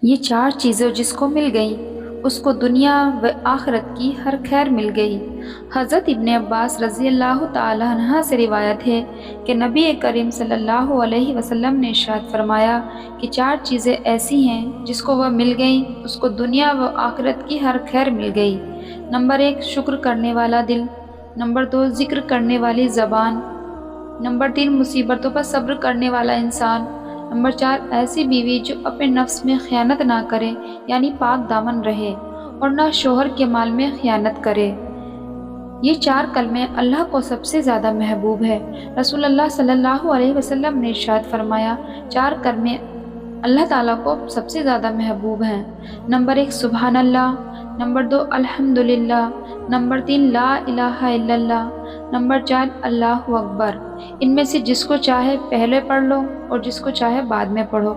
یہ چار چیزیں جس کو مل گئیں اس کو دنیا و آخرت کی ہر خیر مل گئی۔ حضرت ابن عباس رضی اللہ تعالی عنہ سے روایت ہے کہ نبی کریم صلی اللہ علیہ وسلم نے ارشاد فرمایا کہ چار چیزیں ایسی ہیں جس کو وہ مل گئیں اس کو دنیا و آخرت کی ہر خیر مل گئی۔ نمبر 1 شکر کرنے والا دل، نمبر 2 ذکر کرنے والی زبان، نمبر 3 مصیبتوں پر صبر کرنے والا انسان، نمبر 4 ایسی بیوی جو اپنے نفس میں خیانت نہ کرے یعنی پاک دامن رہے اور نہ شوہر کے مال میں خیانت کرے۔ یہ چار کلمے اللہ کو سب سے زیادہ محبوب ہے۔ رسول اللہ صلی اللہ علیہ وسلم نے ارشاد فرمایا چار کلمے اللہ تعالیٰ کو سب سے زیادہ محبوب ہیں۔ نمبر 1 سبحان اللہ، نمبر 2 الحمدللہ، نمبر 3 لا الہ الا اللہ، نمبر 4 اللہ اکبر۔ ان میں سے جس کو چاہے پہلے پڑھ لو اور جس کو چاہے بعد میں پڑھو۔